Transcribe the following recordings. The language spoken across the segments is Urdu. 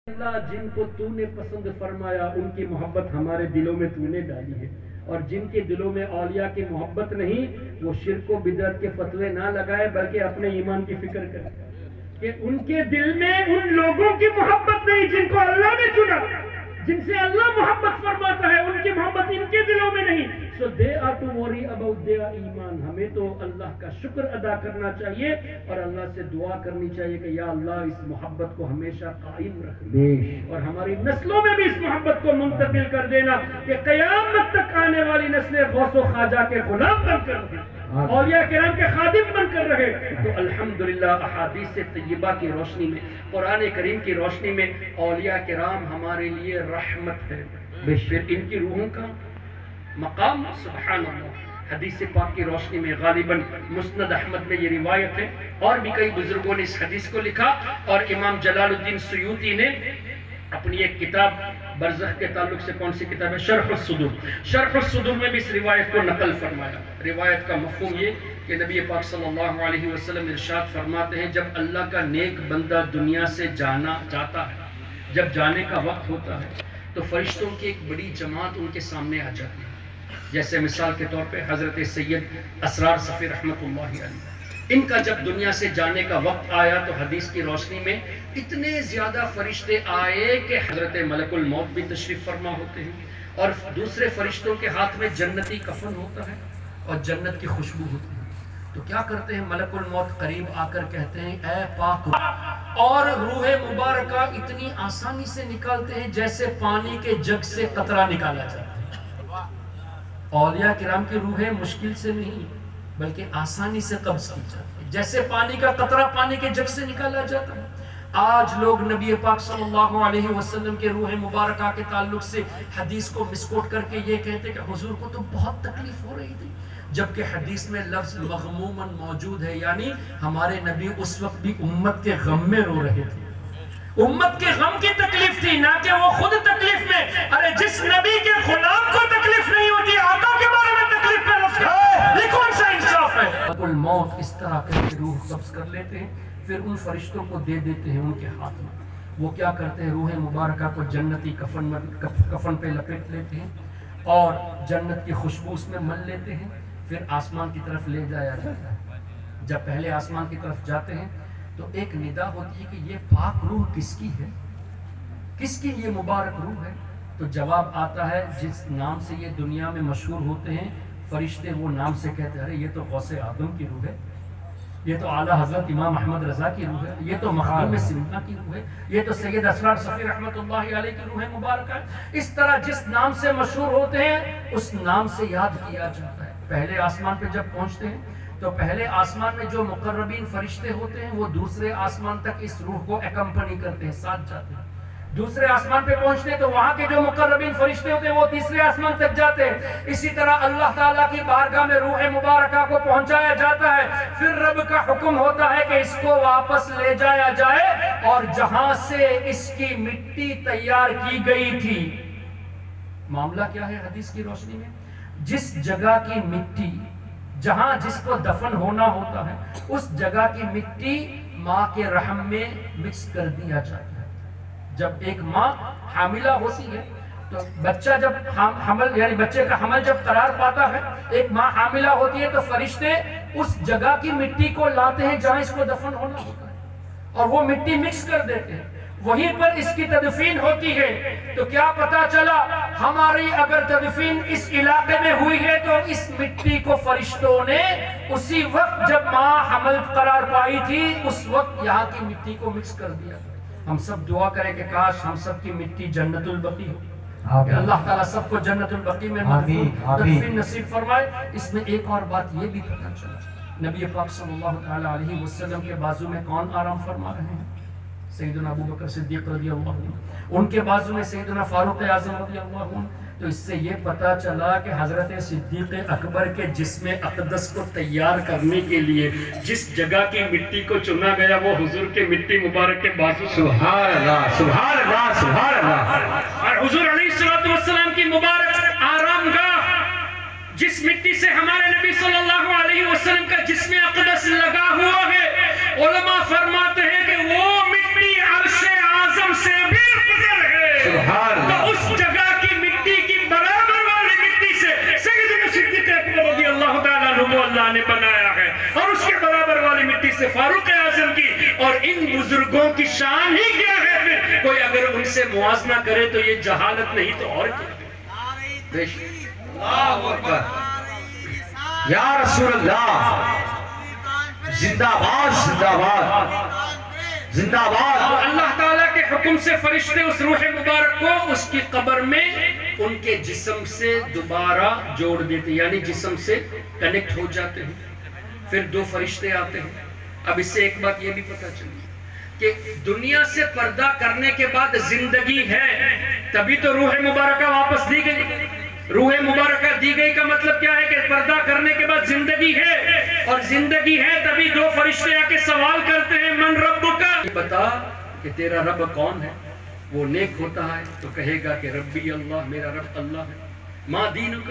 اللہ جن کو تو نے پسند فرمایا ان کی محبت ہمارے دلوں میں تو نے ڈالی ہے، اور جن کے دلوں میں اولیاء کی محبت نہیں وہ شرک و بدعت کے فتوے نہ لگائے بلکہ اپنے ایمان کی فکر کرے کہ ان کے دل میں ان لوگوں کی محبت نہیں جن کو اللہ نے چنا، جن سے اللہ محبت فرماتا ہے، ان کی محبت ان کے دلوں میں نہیں۔ So they are to worry about their ایمان۔ ہمیں تو اللہ کا شکر ادا کرنا چاہیے اور اللہ سے دعا کرنی چاہیے کہ یا اللہ اس محبت کو ہمیشہ قائم رکھنا اور ہماری نسلوں میں بھی اس محبت کو منتقل کر دینا کہ قیامت تک آنے والی نسلیں غوث و خواجہ کے غلام بن کر رہے، اولیاء کرام کے خادم بن کر رہے۔ تو الحمدللہ احادیث طیبہ کی روشنی میں، قرآن کریم کی روشنی میں اولیاء کرام ہمارے لیے رحمت ہے۔ پھر ان کی روحوں کا مقام سبحان اللہ حدیث پاک کی روشنی میں غالباً مسند احمد میں یہ روایت ہے، اور بھی کئی بزرگوں نے اس حدیث کو لکھا، اور امام جلال الدین سیوطی نے اپنی ایک کتاب برزخ کے تعلق سے، کون سی کتاب ہے؟ شرح الصدور، شرح الصدور میں بھی اس روایت کو نقل فرمایا۔ روایت کا مفہوم یہ کہ نبی پاک صلی اللہ علیہ وسلم ارشاد فرماتے ہیں جب اللہ کا نیک بندہ دنیا سے جانا جاتا ہے، جب جانے کا وقت ہوتا ہے تو فرشتوں کی ایک بڑی جماعت ان کے سامنے آ جاتی ہے، جیسے مثال کے طور پہ حضرت سید اسرار صفی رحمت اللہ علیہ، ان کا جب دنیا سے جانے کا وقت آیا تو حدیث کی روشنی میں اتنے زیادہ فرشتے آئے کہ حضرت ملک الموت بھی تشریف فرما ہوتے ہیں، اور دوسرے فرشتوں کے ہاتھ میں جنتی کفن ہوتا ہے اور جنت کی خوشبو ہوتی ہے۔ تو کیا کرتے ہیں ملک الموت قریب آ کر کہتے ہیں اے پاک روح، اور روح مبارکہ اتنی آسانی سے نکالتے ہیں جیسے پانی کے جگ سے قطرہ نکالا جاتا ہے۔ اولیاء کرام کی روحیں مشکل سے نہیں بلکہ آسانی سے قبض کی جاتی ہے، جیسے پانی کا قطرہ پانی کے جگ سے نکالا جاتا ہے۔ آج لوگ نبی پاک صلی اللہ علیہ وسلم کے روح مبارکہ کے تعلق سے حدیث کو مسکوٹ کر کے یہ کہتے کہ حضور کو تو بہت تکلیف ہو رہی تھی، جبکہ حدیث میں لفظ مغموماً موجود ہے، یعنی ہمارے نبی اس وقت بھی امت کے غم میں رو رہے تھے، امت کے غم کی تکلیف تھی، نہ کہ وہ خود تکلیف میں۔ ارے جس نبی کے غلام کو تکلیف نہیں ہوتی، آقا کے بارے میں تکلیف میں رفت ہے، یہ کون سا انصاف ہے؟ ملک الموت اس طرح کر کے روح قبض کر لیتے ہیں، پھر ان فرشتوں کو دے دیتے ہیں ان کے ہاتھ میں۔ وہ کیا کرتے ہیں؟ روح مبارکہ کو جنتی کفن پہ لپیٹ لیتے ہیں اور جنت کی خوشبو اس میں مل لیتے ہیں، پھر آسمان کی طرف لے جایا جاتا ہے۔ جب پہلے آسمان کی طرف جاتے ہیں تو ایک ندا ہوتی ہے کہ یہ پاک روح کس کی ہے، کس کی یہ مبارک روح ہے؟ تو جواب آتا ہے جس نام سے یہ دنیا میں مشہور ہوتے ہیں فرشتے، وہ نام سے کہتے ہیں ارے یہ تو غوث اعظم کی روح ہے، یہ تو اعلیٰ حضرت امام احمد رضا کی روح ہے، یہ تو مخدوم سمنا کی روح ہے، یہ تو سید اسرار صفی رحمت اللہ علیہ کی روح مبارکہ ہے۔ اس طرح جس نام سے مشہور ہوتے ہیں اس نام سے یاد کیا جاتا ہے۔ پہلے آسمان پہ جب پہنچتے ہیں تو پہلے آسمان میں جو مقربین فرشتے ہوتے ہیں وہ دوسرے آسمان تک اس روح کو اکمپنی کرتے ہیں، ساتھ جاتے ہیں۔ دوسرے آسمان پہ پہنچتے ہیں تو وہاں کے جو مقربین فرشتے ہوتے ہیں وہ تیسرے آسمان تک جاتے ہیں۔ اسی طرح اللہ تعالیٰ کی بارگاہ میں روح مبارکہ کو پہنچایا جاتا ہے، پھر رب کا حکم ہوتا ہے کہ اس کو واپس لے جایا جائے، اور جہاں سے اس کی مٹی تیار کی گئی تھی۔ معاملہ کیا ہے حدیث کی روشنی میں؟ جس جگہ کی مٹی، جہاں جس کو دفن ہونا ہوتا ہے، اس جگہ کی مٹی ماں کے رحم میں مکس کر دیا جاتا ہے۔ جب ایک ماں حاملہ ہوتی ہے تو بچہ جب حمل یعنی بچے کا حمل جب قرار پاتا ہے، ایک ماں حاملہ ہوتی ہے تو فرشتے اس جگہ کی مٹی کو لاتے ہیں جہاں اس کو دفن ہونا ہوتا ہے اور وہ مٹی مکس کر دیتے ہیں، وہیں پر اس کی تدفین ہوتی ہے۔ تو کیا پتا چلا ہماری اگر تدفین اس علاقے میں ہوئی ہے تو اس مٹی کو فرشتوں نے اسی وقت جب ماں حمل قرار پائی تھی اس وقت یہاں کی مٹی کو مکس کر دیا۔ ہم سب دعا کریں کہ کاش ہم سب کی مٹی جنت البقیع ہو، کہ اللہ تعالیٰ سب کو جنت البقیع میں تدفین نصیب فرمائے۔ اس میں ایک اور بات یہ بھی پتہ چلا، نبی پاک صلی اللہ علیہ وسلم کے بازو میں کون آرام فرما رہے ہیں؟ سیدنا ابو بکر صدیق رضی اللہ عنہ، ان کے بازو میں سیدنا فاروق اعظم رضی اللہ عنہ۔ تو اس سے یہ پتا چلا کہ حضرت صدیق اکبر کے جسم اقدس کو تیار کرنے کے لیے جس جگہ کی مٹی کو چنا گیا وہ حضور کے مٹی مبارک کے بازو۔ سبحان اللہ سبحان اللہ سبحان اللہ۔ اور حضور علیہ السلام کی مبارک آرام گاہ جس مٹی سے ہمارے نبی صلی اللہ علیہ وسلم کا جسم اقدس لگا ہوا ہے، علماء فرماتے ہیں کہ وہ مٹی عرش اعظم سے بھی تو اس جگہ کی مٹی کی برابر والی مٹی سے سیدنا صدیق اکبر رضی اللہ تعالیٰ عنہ کو اللہ نے بنایا ہے، اور اس کے برابر والی مٹی سے فاروق اعظم کی، اور ان بزرگوں کی شان ہی کیا ہے؟ پھر کوئی اگر ان سے موازنہ کرے تو یہ جہالت نہیں تو اور کیا؟ اللہ اکبر، یا رسول اللہ، زندہ باد زندہ باد زندہ باد۔ تو اللہ تعالیٰ کے حکم سے فرشتے اس روح مبارک کو اس کی قبر میں ان کے جسم سے دوبارہ جوڑ دیتے، یعنی جسم سے کنیکٹ ہو جاتے ہیں۔ پھر دو فرشتے آتے ہیں۔ اب اس سے ایک بات یہ بھی پتہ چلی کہ دنیا سے پردہ کرنے کے بعد زندگی ہے، تبھی تو روح مبارکہ واپس دی گئی۔ روح مبارکہ دی گئی کا مطلب کیا ہے کہ پردہ کرنے کے بعد زندگی ہے، اور زندگی ہے تبھی دو فرشتے آ کے سوال کرتے ہیں من ربک، بتا کہ تیرا رب کون ہے؟ وہ نیک ہوتا ہے تو کہے گا کہ ربی اللہ، میرا رب اللہ ہے۔ ما دینک،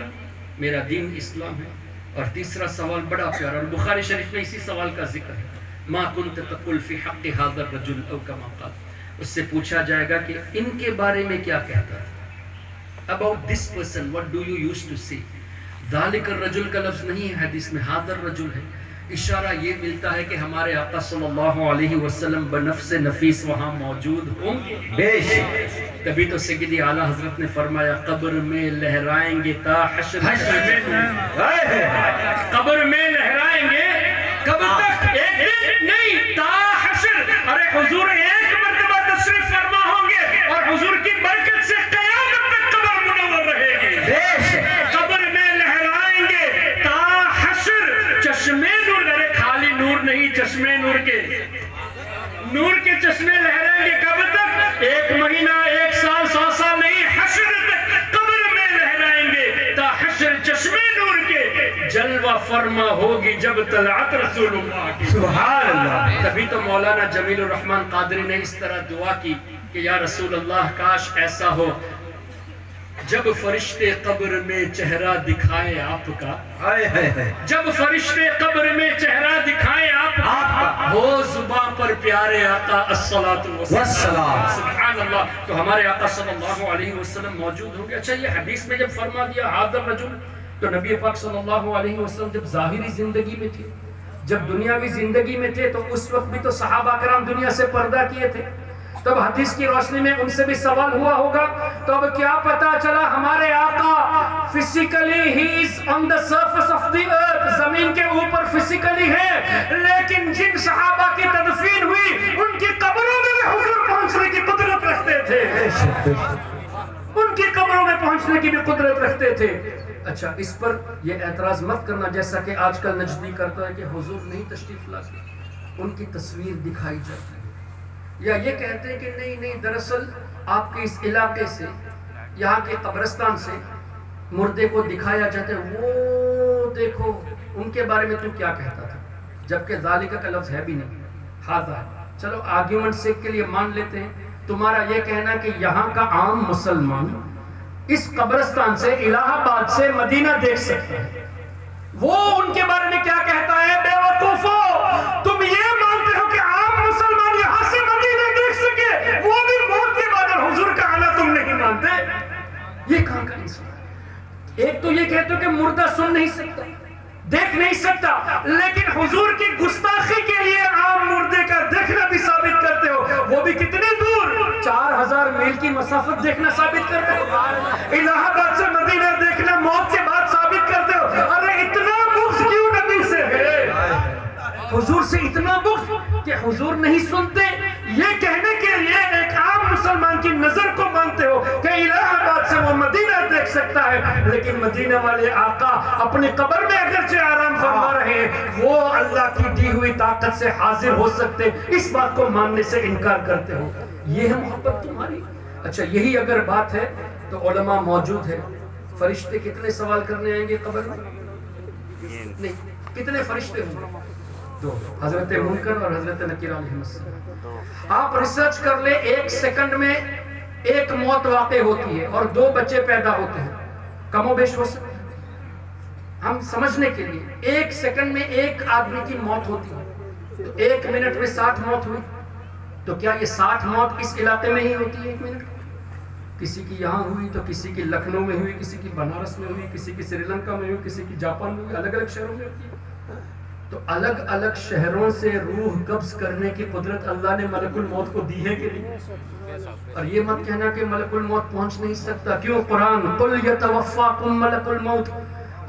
میرا دین اسلام ہے۔ اور تیسرا سوال بڑا پیارا، اور بخاری شریف میں اسی سوال کا ذکر ہے، ما کنت تقول فی حق ھذا الرجل او کما قال۔ اس سے پوچھا جائے گا کہ ان کے بارے میں کیا کہتا ہے؟ About this person, what do you used to say? ذالک الرجل کا لفظ نہیں ہے حدیث میں، ھذا الرجل ہے۔ اشارہ یہ ملتا ہے کہ ہمارے آقا صلی اللہ علیہ وسلم بنفس نفیس وہاں موجود ہوں گے۔ بے شک، تبھی تو سیدی اعلیٰ حضرت نے فرمایا قبر میں لہرائیں گے تا حشر قبر میں لہرائیں گے کب تک؟ ایک دن نہیں، تا حشر۔ ارے حضور ایک مرتبہ تشریف فرما ہوں گے اور حضور کی برکت سے قیامت تک قبر منور رہے گی۔ قبر میں لہرائیں گے تا حشر، چشمے نور، ارے خالی نور نہیں، چشمے نور کے چشمے لہرائیں گے کب تک؟ ایک مہینہ، ایک سال، 100 سال نہیں، حشر تک قبر میں لہرائیں گے تا حشر، چشمے نور کے جلوہ فرما ہوگی جب طلعت رسول اللہ کی۔ سبحان اللہ۔ تبھی تو مولانا جمیل الرحمن قادری نے اس طرح دعا کی کہ یا رسول اللہ کاش ایسا ہو جب فرشتے قبر میں چہرہ دکھائے آپ کا، جب فرشتے قبر میں چہرہ دکھائے آپ کا، ہو زباں پر پیارے آقا الصلاۃ والسلام۔ سبحان اللہ۔ تو ہمارے آقا صلی اللہ علیہ وسلم موجود ہوں گے۔ اچھا، یہ حدیث میں جب فرما دیا ھذا الرجل، تو نبی پاک صلی اللہ علیہ وسلم جب ظاہری زندگی میں تھے، جب دنیاوی زندگی میں تھے، تو اس وقت بھی تو صحابہ کرام دنیا سے پردہ کیے تھے۔ تب حدیث کی روشنی میں ان سے بھی سوال ہوا ہوگا، تو اب کیا پتا چلا ہمارے آقا فزیکلی ہی is on the surface of the earth, زمین کے اوپر فزیکلی ہے، لیکن جن صحابہ کی تدفین ہوئی ان کی قبروں میں بھی حضور پہنچنے کی قدرت رکھتے تھے، ان کی قبروں میں پہنچنے کی بھی قدرت رکھتے تھے۔ اچھا، اس پر یہ اعتراض مت کرنا جیسا کہ آج کل نجدی کرتا ہے کہ حضور نہیں تشریف لاتے، ان کی تصویر دکھائی جاتی ہے، یا یہ کہتے ہیں کہ نہیں دراصل آپ کے اس علاقے سے، یہاں کے قبرستان سے مردے کو دکھایا جاتا ہے، وہ دیکھو ان کے بارے میں تو کیا کہتا تھا، جبکہ ذالکہ کا لفظ ہے بھی نہیں، ھذا۔ چلو آرگیومنٹ سے کے لیے مان لیتے ہیں تمہارا یہ کہنا کہ یہاں کا عام مسلمان اس قبرستان سے، الہ آباد سے مدینہ دیکھ سکتا ہے، وہ ان کے بارے میں کیا کہتا ہے؟ بے وقوفو، تم یہ مانتے ہو کہ عام مسلمان یہاں سے مدینہ دیکھ سکے، وہ بھی موت کے بعد حضور کا آنا تم نہیں مانتے؟ یہ کہاں کا انسان ہے؟ ایک تو یہ کہتے ہو کہ مردہ سن نہیں سکتا، دیکھ نہیں سکتا، لیکن حضور کی گستاخی کے لیے عام مردے کا دیکھنا بھی ثابت کرتے ہو، وہ بھی کتنے دور، 4000 میل کی مسافت دیکھنا ثابت کرتے ہو، الہ آباد سے مدینہ دیکھنا موت کے بعد ثابت کرتے ہو۔ ارے اتنا بغض کیوں نبی سے ہے؟ حضور سے اتنا بغض کہ حضور نہیں سنتے، یہ کہنے کے لیے ایک عام مسلمان کی نظر کو مانتے ہو کہ الہ آباد سے وہ مدینہ دیکھ سکتا ہے، لیکن مدینہ والے آقا اپنی قبر میں اگرچہ آرام فرما رہے ہیں، وہ اللہ کی دی ہوئی طاقت سے حاضر ہو سکتے، اس بات کو ماننے سے انکار کرتے ہو۔ یہ ہے محبت تمہاری؟ اچھا، یہی اگر بات ہے تو علماء موجود ہیں، فرشتے کتنے سوال کرنے آئیں گے قبر میں؟ نہیں، کتنے فرشتے ہوں گے؟ 2، حضرت منکر اور حضرت نکیر علیہ السلام۔ آپ ریسرچ کر لیں، 1 سیکنڈ میں 1 موت واقع ہوتی ہے اور 2 بچے پیدا ہوتے ہیں، کم و بیش ہو سکتے ہیں ہم سمجھنے کے لیے۔ 1 سیکنڈ میں 1 آدمی کی موت ہوتی ہے، تو 1 منٹ میں 60 موت ہوئی، تو کیا یہ 60 موت اس علاقے میں ہی ہوتی ہے 1 منٹ؟ کسی کی یہاں ہوئی تو کسی کی لکھنؤ میں ہوئی، کسی کی بنارس میں ہوئی، کسی کی سری لنکا میں ہوئی، کسی کی جاپان میں ہوئی، الگ الگ شہروں میں ہوتی ہے۔ تو الگ الگ شہروں سے روح قبض کرنے کی قدرت اللہ نے ملک الموت کو دی ہے کہ نہیں؟ اور یہ مت کہنا کہ ملک الموت پہنچ نہیں سکتا۔ کیوں؟ قرآن قل یتوفاکم ملک الموت،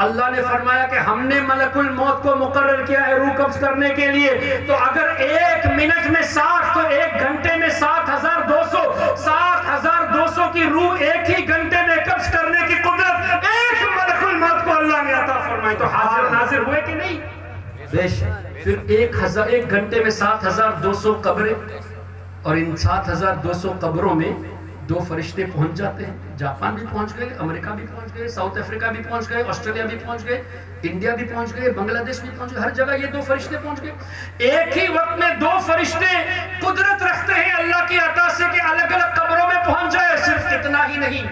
اللہ نے فرمایا کہ ہم نے ملک الموت کو مقرر کیا ہے روح قبض کرنے کے لیے۔ تو اگر 1 منٹ میں 60 تو 1 گھنٹے میں 7,200 کی روح ایک ہی گھنٹے میں قبض کرنے کی قدرت ایک ملک الموت کو اللہ نے عطا فرمائی۔ تو حاضر ناظر ہوئے کہ نہیں؟ پھر 1 گھنٹے میں 7,200 قبریں، اور ان 7,200 قبروں میں 2 فرشتے پہنچ جاتے ہیں۔ جاپان بھی پہنچ گئے، امریکہ بھی پہنچ گئے، ساؤتھ افریقہ بھی پہنچ گئے، آسٹریلیا بھی پہنچ گئے، انڈیا بھی پہنچ گئے، بنگلہ دیش بھی پہنچ گئے، ہر جگہ یہ 2 فرشتے پہنچ گئے۔ ایک ہی وقت میں 2 فرشتے قدرت رکھتے ہیں اللہ کی عطا سے کہ الگ الگ قبروں میں پہنچ جائے۔ صرف اتنا ہی نہیں،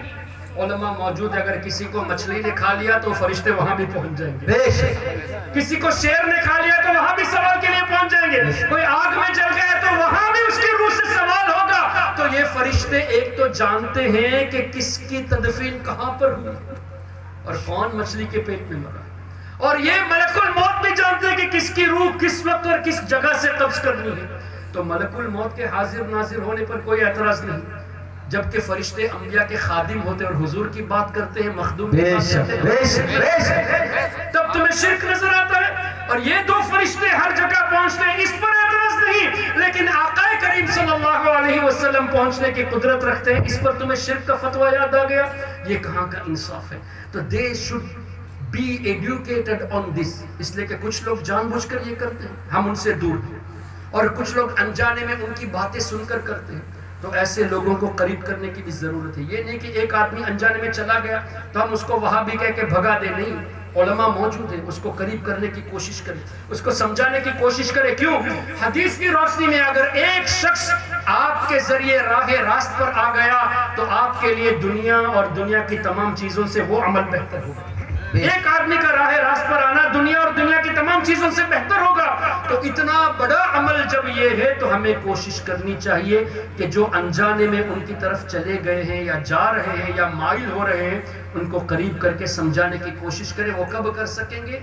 علماء موجود ہے، اگر کسی کو مچھلی نے کھا لیا تو فرشتے وہاں بھی پہنچ جائیں گے، کسی کو شیر نے کھا لیا تو وہاں بھی سوال کے لیے پہنچ جائیں گے، کوئی آگ میں جل گیا تو وہاں بھی اس کی روح سے سوال ہوگا۔ تو یہ فرشتے ایک تو جانتے ہیں کہ کس کی تدفین کہاں پر ہوئی اور کون مچھلی کے پیٹ میں مرا، اور یہ ملک الموت بھی جانتے ہیں کہ کس کی روح کس وقت اور کس جگہ سے قبض کرنی ہے۔ تو ملک الموت کے حاضر ناظر ہونے پر کوئی اعتراض نہیں، جبکہ فرشتے انبیاء کے خادم ہوتے اور حضور کی بات کرتے ہیں، مخدوم کی بات کرتے ہیں، تب تمہیں شرک نظر آتا ہے۔ اور یہ 2 فرشتے ہر جگہ پہنچتے ہیں، اس پر اعتراض نہیں، لیکن آقا کریم صلی اللہ علیہ وسلم پہنچنے کی قدرت رکھتے ہیں، اس پر تمہیں شرک کا فتویٰ یاد آ گیا؟ یہ کہاں کا انصاف ہے؟ تو they should be educated on this، اس لیے کہ کچھ لوگ جان بوجھ کر یہ کرتے ہیں، ہم ان سے دور ہیں، اور کچھ لوگ انجانے میں ان کی باتیں سن کر کرتے ہیں۔ تو ایسے لوگوں کو قریب کرنے کی بھی ضرورت ہے۔ یہ نہیں کہ ایک آدمی انجانے میں چلا گیا تو ہم اس کو وہاں بھی کہہ کے بھگا دیں، نہیں، علماء موجود ہیں، اس کو قریب کرنے کی کوشش کریں، اس کو سمجھانے کی کوشش کریں۔ کیوں؟ حدیث کی روشنی میں اگر ایک شخص آپ کے ذریعے راہ راست پر آ گیا تو آپ کے لیے دنیا اور دنیا کی تمام چیزوں سے وہ عمل بہتر ہوگا۔ ایک آدمی کا راہ راست پر آنا دنیا اور دنیا کی تمام چیزوں سے بہتر ہوگا۔ تو اتنا بڑا عمل جب یہ ہے تو ہمیں کوشش کرنی چاہیے کہ جو انجانے میں ان کی طرف چلے گئے ہیں یا جا رہے ہیں یا مائل ہو رہے ہیں، ان کو قریب کر کے سمجھانے کی کوشش کریں۔ وہ کب کر سکیں گے؟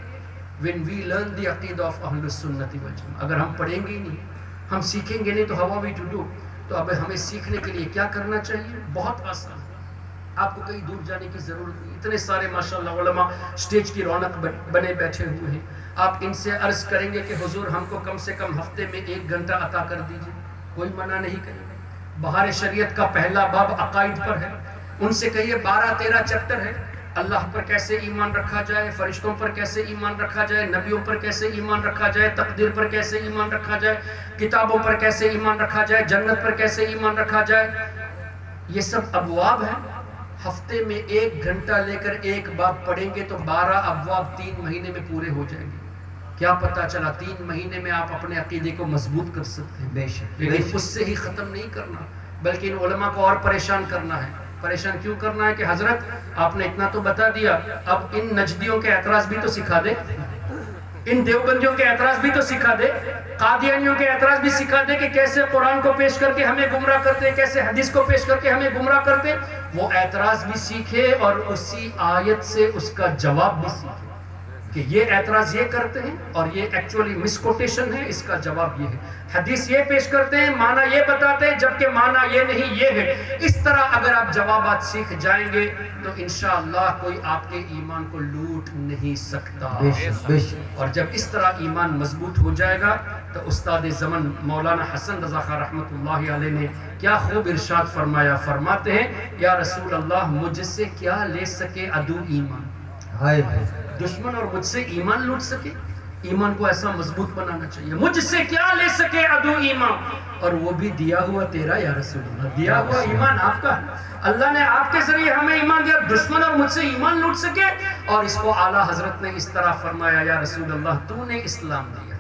when we learn the عقیدہ of اہل السنت والجماعہ۔ اگر ہم پڑھیں گے ہی نہیں، ہم سیکھیں گے نہیں تو how are we to do؟ تو اب ہمیں سیکھنے کے لیے کیا کرنا چاہیے؟ بہت آسان، آپ کو کہیں دور جانے کی ضرورت نہیں، اتنے سارے ماشاءاللہ علماء سٹیج کی رونق بنے بیٹھے ہوئے ہیں۔ آپ ان سے عرض کریں گے کہ حضور ہم کو کم سے کم ہفتے میں 1 گھنٹہ عطا کر دیجئے، کوئی منع نہیں کرے گا۔ بہار شریعت کا پہلا باب عقائد پر ہے، ان سے کہیے 12-13 چیپٹر ہے، اللہ پر کیسے ایمان رکھا جائے، فرشتوں پر کیسے ایمان رکھا جائے، نبیوں پر کیسے ایمان رکھا جائے، تقدیر پر کیسے ایمان رکھا جائے، کتابوں پر کیسے ایمان رکھا جائے، جنت پر کیسے ایمان رکھا جائے، یہ سب ابواب ہیں۔ ہفتے میں 1 گھنٹہ لے کر 1 باب پڑھیں گے تو 12 ابواب 3 مہینے میں پورے ہو جائیں گے۔ کیا پتا چلا 3 مہینے میں آپ اپنے عقیدے کو مضبوط کر سکتے ہیں۔ لیکن اس سے ہی ختم نہیں کرنا، بلکہ ان علماء کو اور پریشان کرنا ہے۔ پریشان کیوں کرنا ہے کہ حضرت آپ نے اتنا تو بتا دیا، اب ان نجدیوں کے اعتراض بھی تو سکھا دے، ان دیوبندیوں کے اعتراض بھی تو سکھا دے، قادیانیوں کے اعتراض بھی سکھا دے کہ کیسے قرآن کو پیش کر کے ہمیں گمراہ کرتے ہیں، کیسے حدیث کو پیش کر کے ہمیں گمراہ کرتے ہیں۔ وہ اعتراض بھی سیکھے اور اسی آیت سے اس کا جواب بھی سیکھے کہ یہ اعتراض یہ کرتے ہیں اور یہ ایکچولی مسکوٹیشن ہے، اس کا جواب یہ ہے۔ حدیث یہ پیش کرتے ہیں، معنی یہ بتاتے ہیں، جبکہ معنی یہ نہیں یہ ہے۔ اس طرح اگر آپ جوابات سیکھ جائیں گے تو انشاءاللہ کوئی آپ کے ایمان کو لوٹ نہیں سکتا۔ اور جب اس طرح ایمان مضبوط ہو جائے گا تو استاد زمن مولانا حسن رضا خان رحمۃ اللہ علیہ نے کیا خوب ارشاد فرمایا، فرماتے ہیں یا رسول اللہ مجھ سے کیا لے سکے عدو ایمان، دشمن اور مجھ سے ایمان لوٹ سکے؟ ایمان کو ایسا مضبوط بنانا چاہیے۔ مجھ سے کیا لے سکے عدو ایمان، اور وہ بھی دیا ہوا تیرا یا رسول اللہ، دیا ہوا ایمان آپ کا ہے، اللہ نے آپ کے ذریعے ہمیں ایمان دیا، دشمن اور مجھ سے ایمان لوٹ سکے۔ اور اس کو اعلیٰ حضرت نے اس طرح فرمایا یا رسول اللہ تو نے اسلام دیا،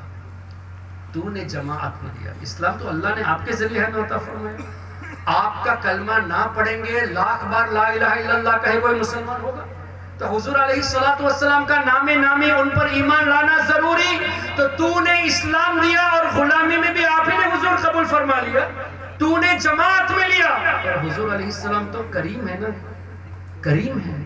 تو نے جماعت میں دیا، اسلام تو اللہ نے آپ کے ذریعے ہمیں عطا فرمایا۔ آپ کا کلمہ نہ پڑھیں گے، 1,00,000 بار لا الہ الا اللہ کہے کوئی مسلمان ہوگا؟ تو حضور علیہ السلام کا نامی ان پر ایمان لانا ضروری۔ تو نے اسلام دیا اور غلامی میں بھی آپ ہی نے حضور قبول فرما لیا، تو نے جماعت میں لیا. اور حضور علیہ السلام تو کریم ہے نا، کریم ہے،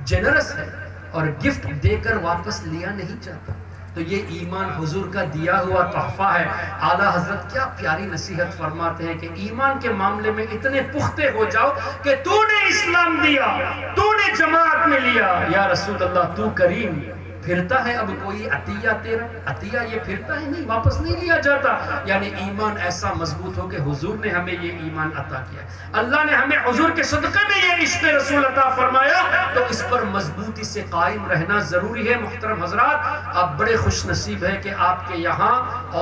جنرس ہے، اور گفٹ دے کر واپس لیا نہیں چاہتا. تو یہ ایمان حضور کا دیا ہوا تحفہ ہے. اعلیٰ حضرت کیا پیاری نصیحت فرماتے ہیں کہ ایمان کے معاملے میں اتنے پختے ہو جاؤ کہ تو نے اسلام دیا، تو نے جماعت میں لیا. یا رسول اللہ تو کریم، پھرتا ہے اب کوئی عطیہ تیرا؟ عطیہ یہ پھرتا ہے نہیں، واپس نہیں لیا جاتا. یعنی ایمان ایسا مضبوط ہو کہ حضور نے ہمیں یہ ایمان عطا کیا، اللہ نے ہمیں حضور کے صدقے میں یہ عشق رسول عطا فرمایا، تو اس پر مضبوطی سے قائم رہنا ضروری ہے. محترم حضرات، آپ بڑے خوش نصیب ہیں کہ آپ کے یہاں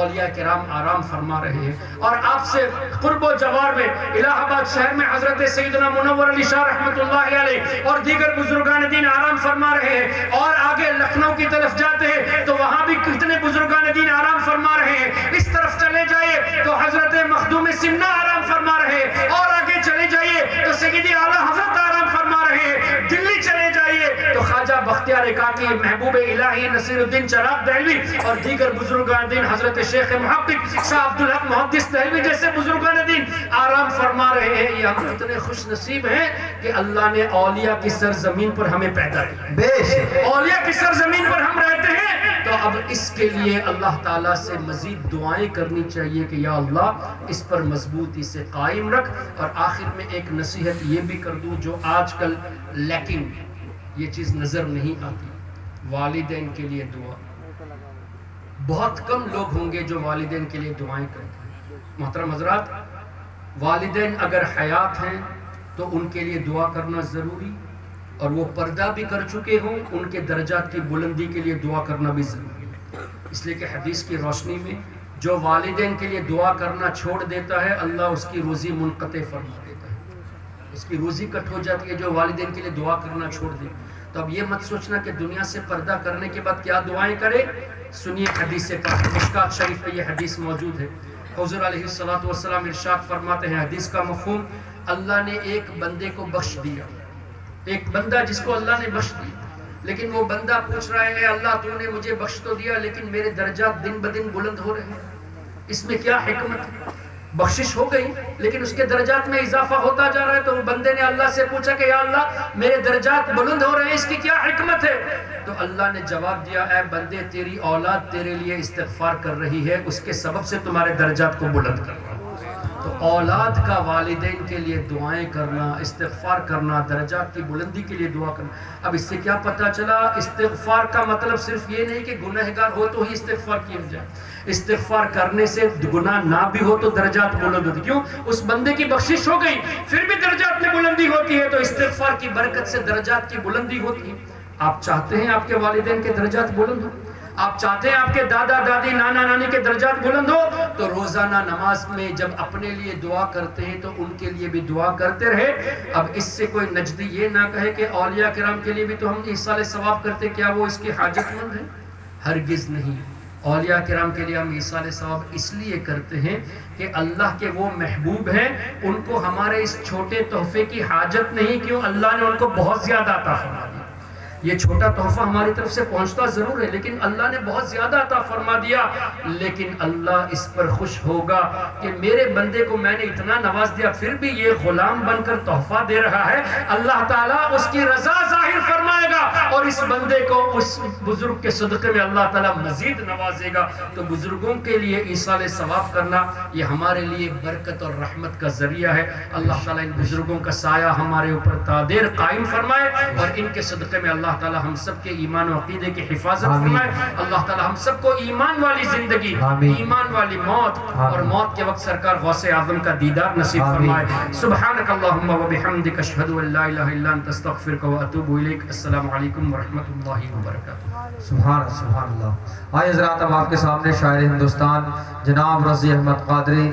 اولیاء کرام آرام فرما رہے ہیں، اور آپ سے قرب و جوار میں الہ آباد شہر میں حضرت سیدنا منور علی شاہ رحمۃ اللہ علیہ اور دیگر بزرگان دین آرام فرما رہے ہیں. اور آگے لکھنؤ کی طرف جاتے ہیں تو وہاں بھی کتنے بزرگان دین آرام فرما رہے ہیں. اس طرف چلے جائیے تو حضرت مخدوم سمنہ آرام فرما رہے ہیں، اور آگے چلے جائیے تو سیدی اعلیٰ حضرت آرام فرما رہے ہیں. دلی چلے جائیے تو خواجہ بختیار کاکی، محبوب الہی نصیر الدین چراغ دہلوی اور دیگر بزرگان دین، حضرت شیخ محقق شاہ عبدالحق محدث دہلوی جیسے بزرگان دین آرام فرما رہے ہیں. یہ ہم اتنے خوش نصیب ہیں کہ اللہ نے اولیاء کی سرزمین پر ہمیں پیدا کیا، اولیاء کی سرزمین پر ہم رہتے ہیں. تو اب اس کے لیے اللہ تعالیٰ سے مزید دعائیں کرنی چاہیے کہ یا اللہ اس پر مضبوطی سے قائم رکھ. اور آخر میں ایک نصیحت یہ بھی کر دوں جو آج کل لیکن یہ چیز نظر نہیں آتی، والدین کے لیے دعا. بہت کم لوگ ہوں گے جو والدین کے لیے دعائیں کرتے ہیں. محترم حضرات، والدین اگر حیات ہیں تو ان کے لیے دعا کرنا ضروری، اور وہ پردہ بھی کر چکے ہوں ان کے درجات کی بلندی کے لیے دعا کرنا بھی ضروری ہے. اس لیے کہ حدیث کی روشنی میں جو والدین کے لیے دعا کرنا چھوڑ دیتا ہے اللہ اس کی روزی منقطع فرما دیتا ہے، اس کی روزی کٹ ہو جاتی ہے جو والدین کے لیے دعا کرنا چھوڑ دے. تو اب یہ مت سوچنا کہ دنیا سے پردہ کرنے کے بعد کیا دعائیں کرے. سنیے حدیث پاک، مشکات شریف میں یہ حدیث موجود ہے. حضور علیہ السلام ارشاد فرماتے ہیں، حدیث کا مفہوم، اللہ نے ایک بندے کو بخش دیا، ایک بندہ جس کو اللہ نے بخش دیا، لیکن وہ بندہ پوچھ رہا ہے اے اللہ تو نے مجھے بخش تو دیا لیکن میرے درجات دن بدن بلند ہو رہے ہیں، اس میں کیا حکمت ہے؟ بخشش ہو گئی لیکن اس کے درجات میں اضافہ ہوتا جا رہا ہے. تو وہ بندے نے اللہ سے پوچھا کہ یا اللہ میرے درجات بلند ہو رہے ہیں، اس کی کیا حکمت ہے؟ تو اللہ نے جواب دیا، اے بندے تیری اولاد تیرے لیے استغفار کر رہی ہے، اس کے سبب سے تمہارے درجات کو بلند کر رہا ہے. تو اولاد کا والدین کے لیے دعائیں کرنا، استغفار کرنا، درجات کی بلندی کے لیے دعا کرنا. اب اس سے کیا پتا چلا؟ استغفار کا مطلب صرف یہ نہیں کہ گنہگار ہو تو ہی استغفار کیا جائے. استغفار کرنے سے گناہ نہ بھی ہو تو درجات بلند ہوتی. کیوں؟ اس بندے کی بخشش ہو گئی پھر بھی درجات میں بلندی ہوتی ہے. تو استغفار کی برکت سے درجات کی بلندی ہوتی ہے. آپ چاہتے ہیں آپ کے والدین کے درجات بلند ہو؟ آپ چاہتے ہیں آپ کے دادا دادی نانا نانی کے درجات بلند ہو؟ تو روزانہ نماز میں جب اپنے لیے دعا کرتے ہیں تو ان کے لیے بھی دعا کرتے رہے. اب اس سے کوئی نجدی یہ نہ کہے کہ اولیاء کرام کے لیے بھی تو ہم ایصال ثواب کرتے، کیا وہ اس کی حاجت مند ہے؟ ہرگز نہیں. اولیاء کرام کے لیے ہم ایصال ثواب اس لیے کرتے ہیں کہ اللہ کے وہ محبوب ہیں، ان کو ہمارے اس چھوٹے تحفے کی حاجت نہیں. کیوں؟ اللہ نے ان کو بہت زیادہ عطا فرما دیا. یہ چھوٹا تحفہ ہماری طرف سے پہنچتا ضرور ہے لیکن اللہ نے بہت زیادہ عطا فرما دیا. لیکن اللہ اس پر خوش ہوگا کہ میرے بندے کو میں نے اتنا نواز دیا پھر بھی یہ غلام بن کر تحفہ دے رہا ہے. اللہ تعالیٰ اس کی رضا ظاہر فرمائے گا اور اس بندے کو اس بزرگ کے صدقے میں اللہ تعالیٰ مزید نوازے گا. تو بزرگوں کے لیے ایصال ثواب کرنا یہ ہمارے لیے برکت اور رحمت کا ذریعہ ہے. اللہ تعالیٰ ان بزرگوں کا سایہ ہمارے اوپر تادیر قائم فرمائے اور ان کے صدقے میں اللہ تعالیٰ ہم سب کے ایمان و عقیدے کی حفاظت فرمائے. اللہ تعالیٰ ہم سب کو ایمان والی زندگی، ایمان والی موت اور موت کے وقت سرکار غوث اعظم کا دیدار نصیب فرمائے. سبحانک اللہم و بحمدک اشہد ان لا الہ الا انت استغفرک و اتوب الیک. السلام علیکم ورحمۃ اللہ وبرکاتہ. سبحان اللہ. آئے حضرات اب آپ کے سامنے شاعر ہندوستان جناب رضی احمد قادری